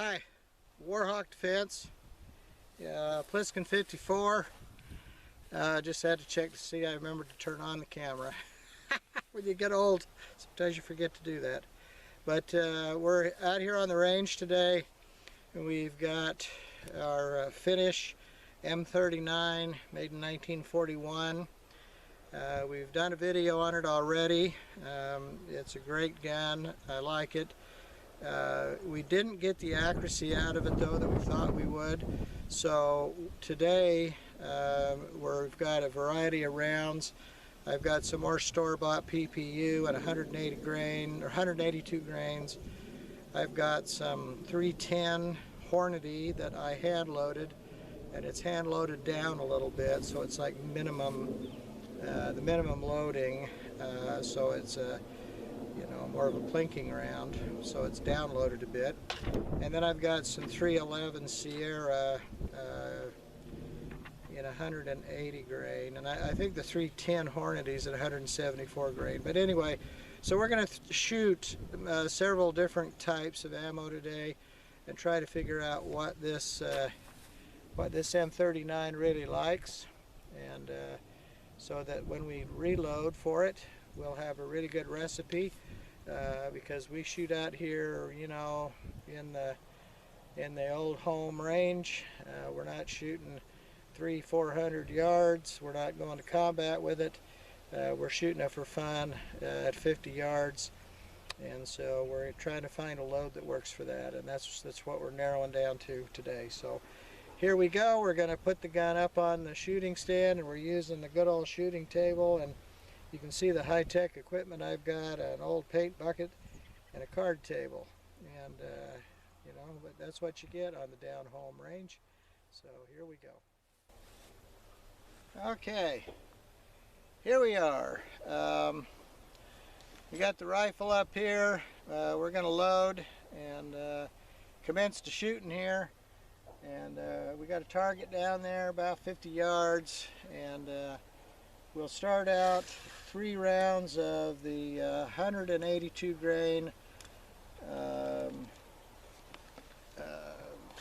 Hi, Warhawk Defense, Plinking 54. Just had to check to see I remembered to turn on the camera. When you get old, sometimes you forget to do that. But we're out here on the range today, and we've got our Finnish M39 made in 1941. We've done a video on it already. It's a great gun. I like it. We didn't get the accuracy out of it though that we thought we would. So today we've got a variety of rounds. I've got some more store-bought PPU at 180 grain or 182 grains. I've got some 310 Hornady that I hand loaded, and it's hand loaded down a little bit, so it's like minimum, the minimum loading. So it's more of a plinking round, so it's downloaded a bit. And then I've got some 311 Sierra in 180 grain, and I think the 310 Hornady's at 174 grain. But anyway, so we're going to shoot several different types of ammo today and try to figure out what this M39 really likes, and so that when we reload for it, we'll have a really good recipe. Because we shoot out here, in the old home range. We're not shooting 300-400 yards. We're not going to combat with it. We're shooting it for fun at 50 yards, and so we're trying to find a load that works for that, and that's what we're narrowing down to today. So here we go. We're going to put the gun up on the shooting stand, and we're using the good old shooting table. And you can see the high-tech equipment I've got: an old paint bucket and a card table, and but that's what you get on the down home range. So here we go. Okay, here we are. We got the rifle up here. We're going to load and commence to shooting here, and we got a target down there about 50 yards, and we'll start out 3 rounds of the 182 grain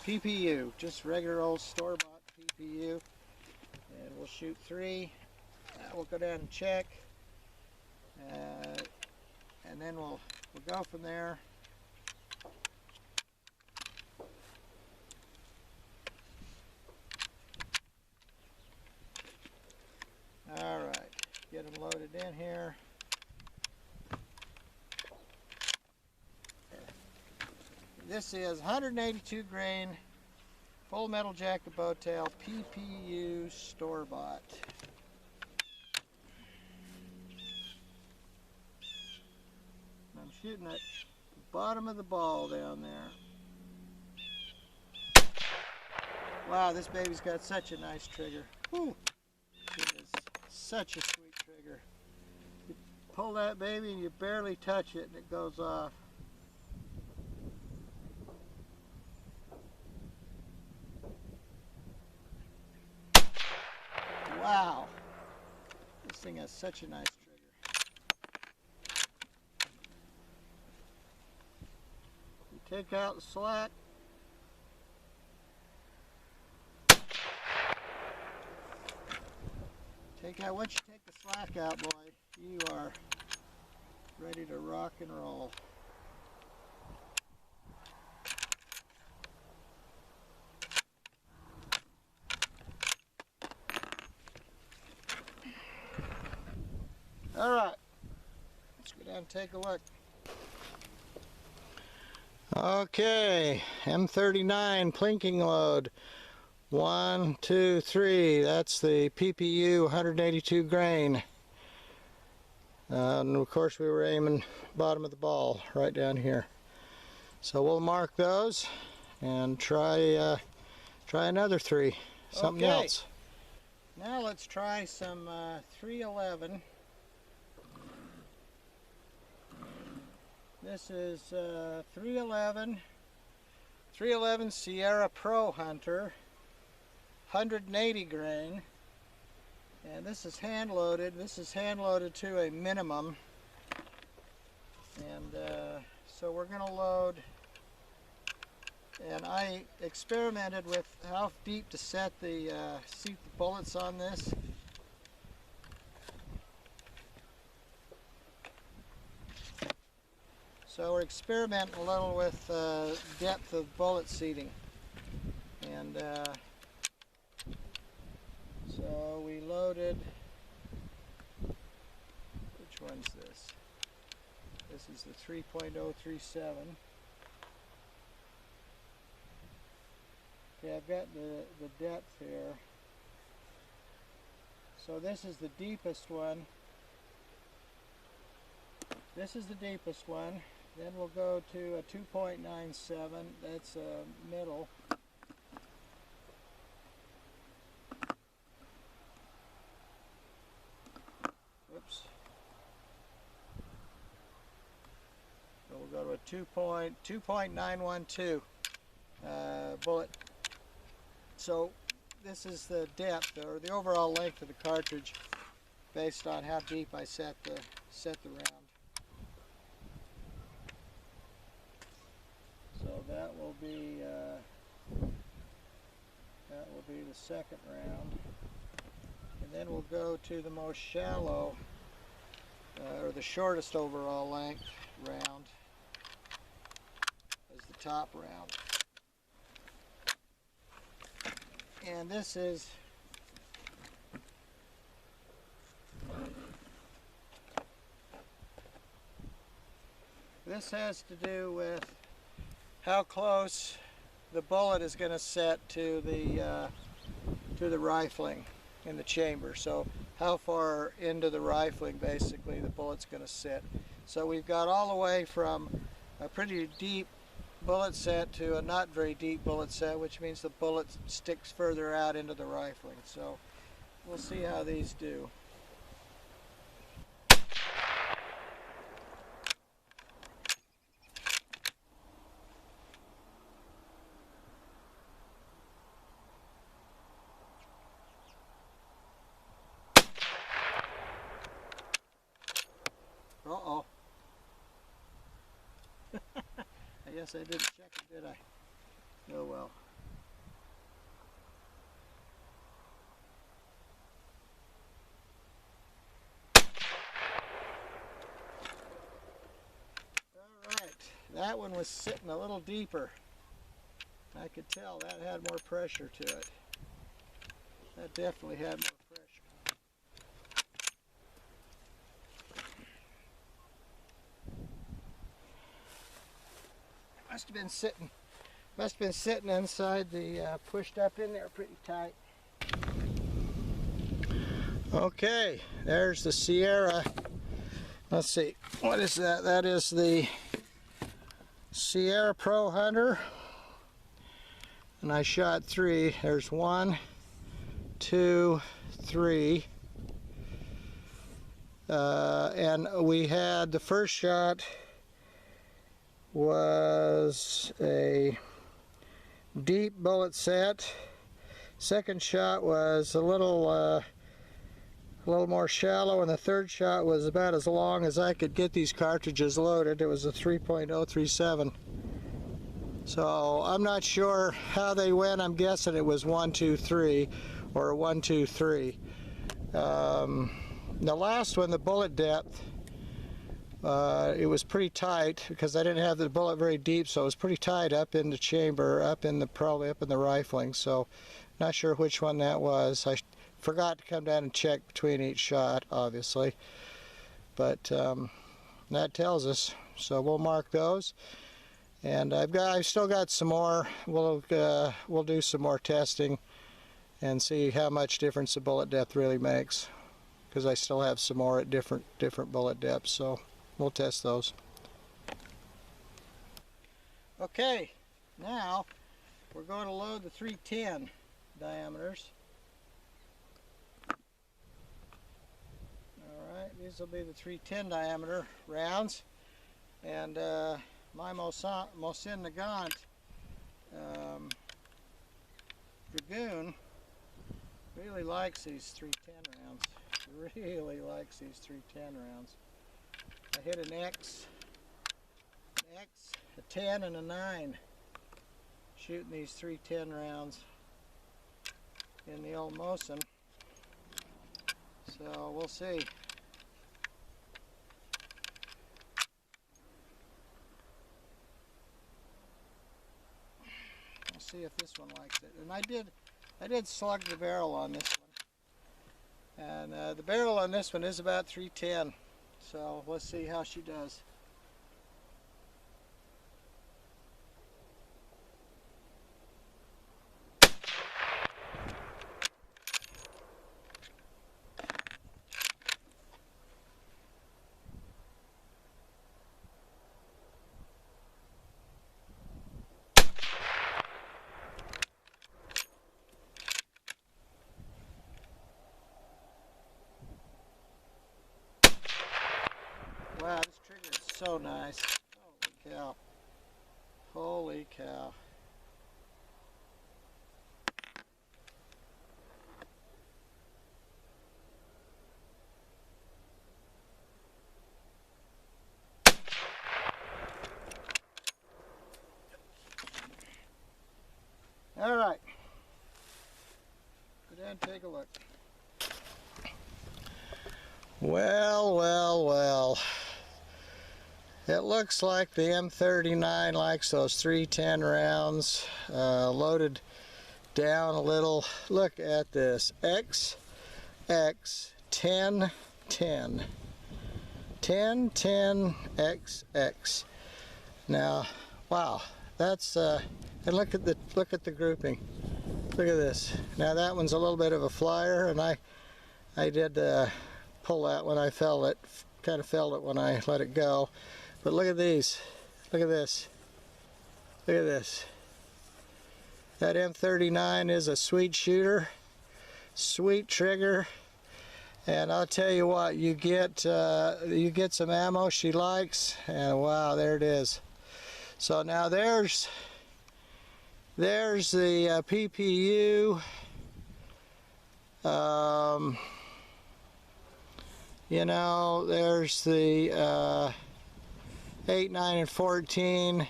PPU, just regular old store-bought PPU, and we'll shoot 3. We'll go down and check, and then we'll go from there. All right, get them loaded in here. This is 182 grain full metal jacket bowtail PPU store-bought. I'm shooting at the bottom of the ball down there. Wow, this baby's got such a nice trigger. Whew. It is such a sweet trigger. You pull that baby and you barely touch it and it goes off. Wow, this thing has such a nice trigger. You take out the slack. Once you take the slack out, boy, you are ready to rock and roll. All right, let's go down and take a look. Okay, M39 plinking load. 1, 2, 3. That's the PPU 182 grain. And of course we were aiming bottom of the ball right down here. So we'll mark those and try another 3. Something else. Now let's try some 311. This is 311 Sierra Pro Hunter, 180 grain, and this is hand loaded. This is hand loaded to a minimum, and so we're going to load And I experimented with how deep to set the bullets on this. So we're experimenting a little with depth of bullet seating. And so we loaded, which one's this? This is the 3.037. Okay, I've got the depth here. So this is the deepest one. This is the deepest one. Then we'll go to a 2.97. That's middle. Whoops. So we'll go to a 2.912 bullet. So this is the depth or the overall length of the cartridge based on how deep I set the round. So that will be the second round, and then we'll go to the most shallow or the shortest overall length round as the top round. And this has to do with how close the bullet is going to set to the rifling in the chamber. So how far into the rifling basically the bullet's going to sit. So we've got all the way from a pretty deep bullet set to a not very deep bullet set, which means the bullet sticks further out into the rifling. So we'll see how these do. Uh-oh. I guess I didn't check it, did I? Oh well. Alright, that one was sitting a little deeper. I could tell that had more pressure to it. That definitely had more pressure. Must have been sitting inside the pushed up in there pretty tight. Okay, there's the Sierra. Let's see, what is that? That is the Sierra Pro Hunter, and I shot 3. There's 1, 2, 3, and we had the first shot was a deep bullet set. Second shot was a little more shallow, and the third shot was about as long as I could get these cartridges loaded. It was a 3.037. So I'm not sure how they went. I'm guessing it was 1, 2, 3 or 1, 2, 3. The last one, the bullet depth, it was pretty tight because I didn't have the bullet very deep, so it was pretty tight up in the chamber, probably up in the rifling. So not sure which one that was. I forgot to come down and check between each shot, obviously, but that tells us. So we'll mark those, and I've still got some more. We'll do some more testing and see how much difference the bullet depth really makes, because I still have some more at different bullet depths. So we'll test those. Okay, now we're going to load the 310 diameters. Alright, these will be the 310 diameter rounds, and my Mosin Nagant Dragoon really likes these 310 rounds. Really likes these 310 rounds. I hit an X, a 10, and a 9. shooting these 310 rounds in the old Mosin. So we'll see. We'll see if this one likes it. And I did slug the barrel on this one. And the barrel on this one is about 310. So let's see how she does. Wow, this trigger is so nice. Holy cow. Holy cow. All right. Go down and take a look. Well, well, well. It looks like the M39 likes those 310 rounds, loaded down a little. Look at this, XX 10 10 10 10 XX. Now, wow, that's and look at the grouping. Look at this. Now that one's a little bit of a flyer, and I did pull that when I felt it. Kind of felt it when I let it go. But look at these. Look at this. Look at this. That M39 is a sweet shooter, sweet trigger, and I'll tell you what, you get some ammo she likes, and wow, there it is. So now there's the PPU. You know, there's the 8, 9, and 14.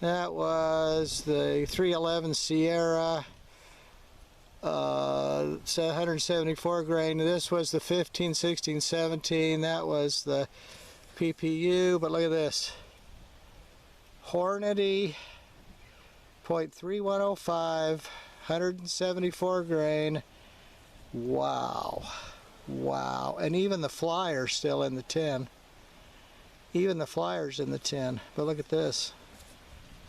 That was the 311 Sierra. It's 174 grain. This was the 15, 16, 17. That was the PPU. But look at this. Hornady .3105, 174 grain. Wow. Wow. And even the flyer's still in the tin. Even the flyer's in the tin. But look at this.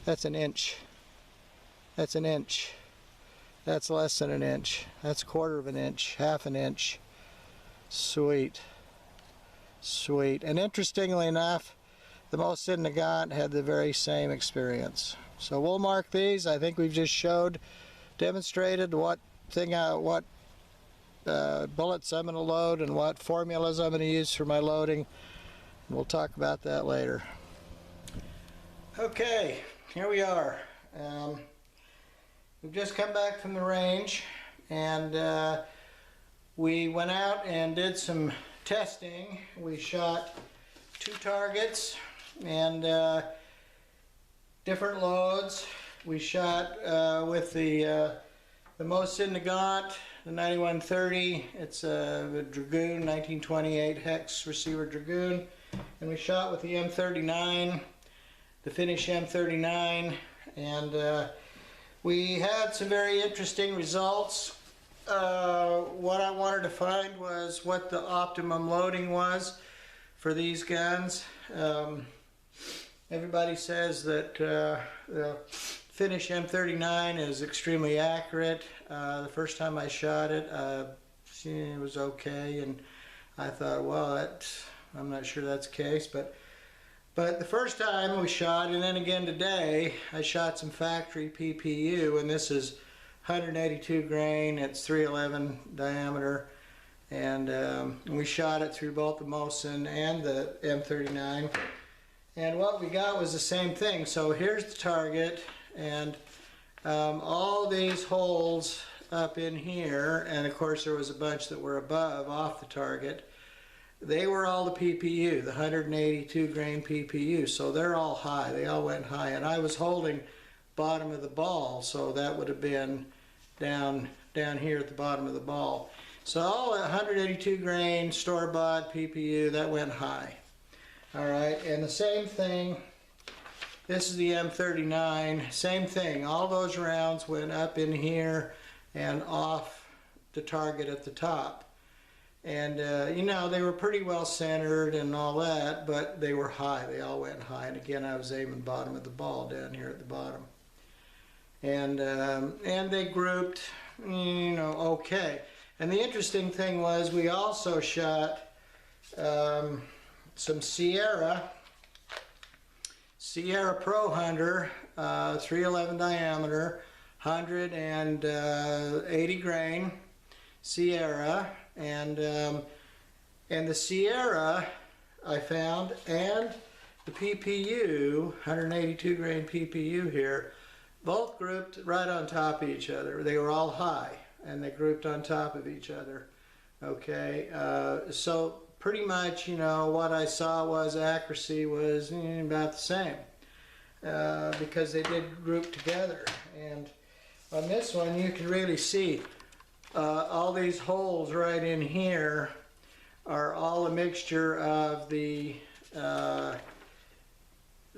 That's an inch. That's an inch. That's less than an inch. That's a quarter of an inch. Half an inch. Sweet. Sweet. And interestingly enough, the Mosin Nagant had the very same experience. So we'll mark these. I think we've just demonstrated what bullets I'm going to load and what formulas I'm going to use for my loading. We'll talk about that later. Okay, here we are. We've just come back from the range, and we went out and did some testing. We shot 2 targets and different loads. We shot with the Mosin Nagant, the 9130. It's a Dragoon 1928 hex receiver Dragoon, and we shot with the M39, the Finnish M39, and we had some very interesting results. What I wanted to find was what the optimum loading was for these guns. Everybody says that the Finnish M39 is extremely accurate. The first time I shot it, it was okay, and I thought, well, I'm not sure that's the case, but the first time we shot, and then again today, I shot some factory PPU, and this is 182 grain, it's 311 diameter, and we shot it through both the Mosin and the M39, and what we got was the same thing. So here's the target, and all these holes up in here, and of course there was a bunch that were above, off the target, they were all the PPU, the 182 grain PPU, so they're all high, they all went high, and I was holding bottom of the ball, so that would have been down here at the bottom of the ball. So 182 grain store-bought PPU, that went high. All right, and the same thing, this is the M39, same thing. All those rounds went up in here and off the target at the top. And you know, they were pretty well centered and all that, but they were high. They all went high. And again, I was aiming bottom of the ball down here at the bottom. And they grouped, you know, okay. And the interesting thing was we also shot some Sierra Pro Hunter, 311 diameter, 180 grain Sierra, and the Sierra I found, and the PPU, 182 grain PPU here, both grouped right on top of each other. They were all high, and they grouped on top of each other. Okay, so pretty much, you know, what I saw was accuracy was about the same, because they did group together. And on this one, you can really see all these holes right in here are all a mixture of the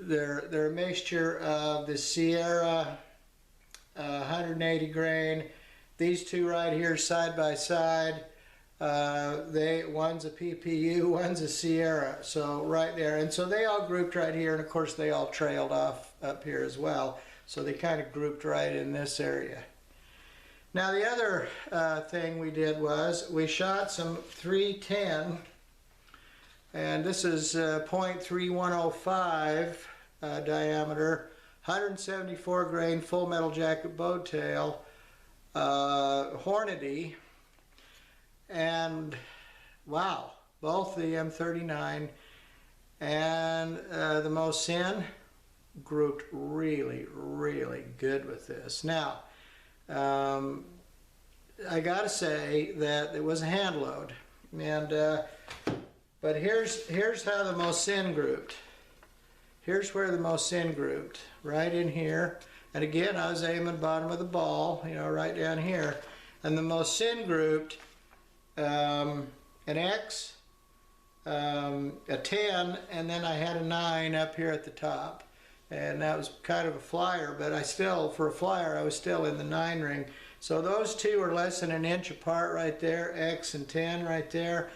they're a mixture of the Sierra 180 grain. These two right here side by side, one's a PPU, one's a Sierra, so right there. And so they all grouped right here, and of course they all trailed off up here as well. So they kind of grouped right in this area. Now the other thing we did was we shot some 310, and this is .3105 diameter, 174 grain full metal jacket bow tail, Hornady, and wow, both the M39 and the Mosin grouped really, really good with this. Now, I gotta say that it was a hand load, and but here's how the Mosin grouped. Here's where the Mosin grouped, right in here. And again, I was aiming bottom of the ball, you know, right down here. And the Mosin grouped an X, a 10, and then I had a 9 up here at the top. And that was kind of a flyer, but I still, for a flyer, I was still in the 9 ring. So those two are less than an inch apart right there, X and 10 right there.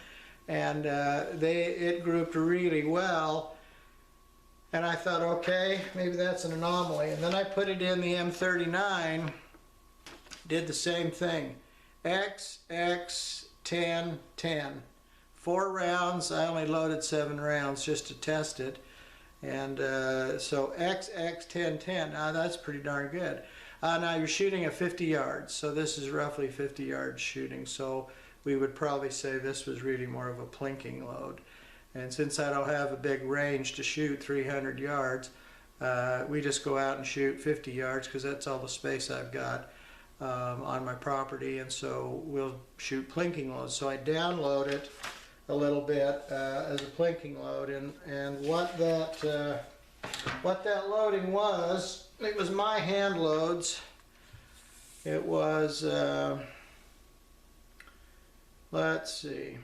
And it grouped really well. And I thought, okay, maybe that's an anomaly. And then I put it in the M39, did the same thing. X, X, 10, 10. 4 rounds, I only loaded 7 rounds just to test it. And so X, X, 10, 10, now that's pretty darn good. Now you're shooting at 50 yards, so this is roughly 50 yards shooting. So we would probably say this was really more of a plinking load. And since I don't have a big range to shoot 300 yards, we just go out and shoot 50 yards because that's all the space I've got on my property, and so we'll shoot plinking loads. So I download it a little bit as a plinking load, and what that loading was, it was my hand loads. It was, let's see,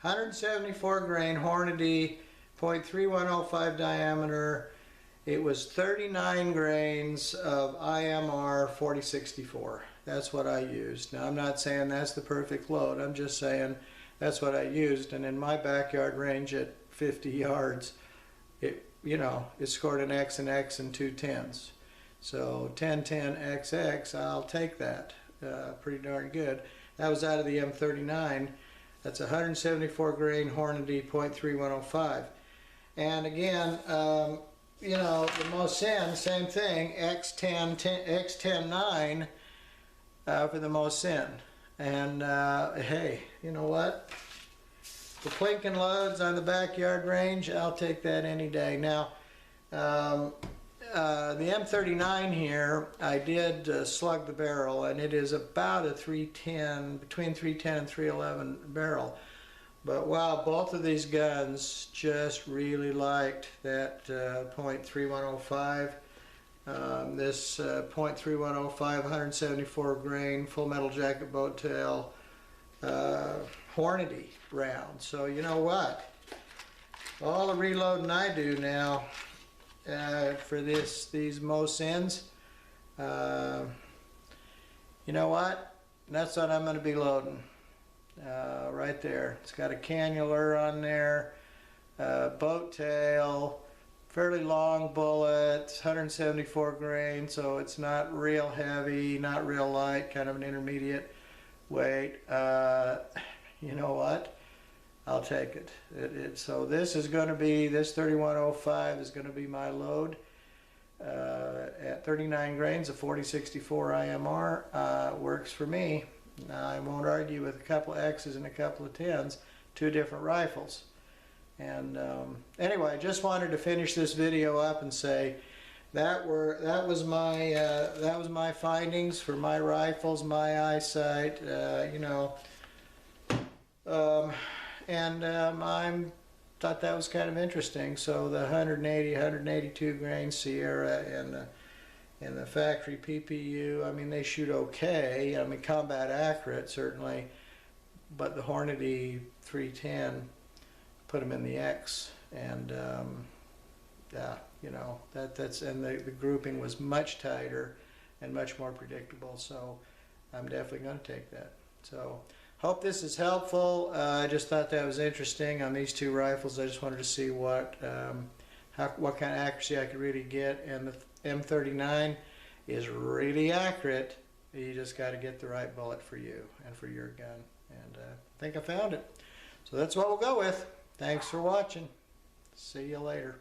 174 grain Hornady, .3105 diameter. It was 39 grains of IMR 4064. That's what I used. Now I'm not saying that's the perfect load. I'm just saying that's what I used. And in my backyard range at 50 yards, it scored an X and X and 2 10s. So 10, 10, XX, I'll take that. Pretty darn good. That was out of the M39. That's 174 grain Hornady .3105. And again, you know, the Mosin, same thing, X10, X10 9 for the Mosin. And hey, you know what? The plinking loads on the backyard range, I'll take that any day. Now, the M39 here, I did slug the barrel, and it is about a 310, between 310 and 311 barrel. But wow, both of these guns just really liked that .3105. This .3105 174 grain full metal jacket boat tail Hornady round. So you know what? All the reloading I do now for these Mosins, you know what? That's what I'm going to be loading. Right there. It's got a cannular on there, boat tail, fairly long bullet, 174 grain, so it's not real heavy, not real light, kind of an intermediate weight. You know what? I'll take it. So this is going to be, this 3105 is going to be my load at 39 grains, a 4064 IMR. Works for me. Now, I won't argue with a couple of X's and a couple of 10s, two different rifles. And anyway, I just wanted to finish this video up and say that was my findings for my rifles, my eyesight, you know, I thought that was kind of interesting. So the 180, 182 grain Sierra and the factory PPU, I mean, they shoot okay. I mean, combat accurate certainly, but the Hornady 310 put them in the X, and yeah, you know, that's and the grouping was much tighter and much more predictable. So I'm definitely going to take that. So hope this is helpful. I just thought that was interesting on these two rifles. I just wanted to see what kind of accuracy I could really get, and the M39 is really accurate. You just got to get the right bullet for you and for your gun, and I think I found it. So that's what we'll go with. Thanks for watching. See you later.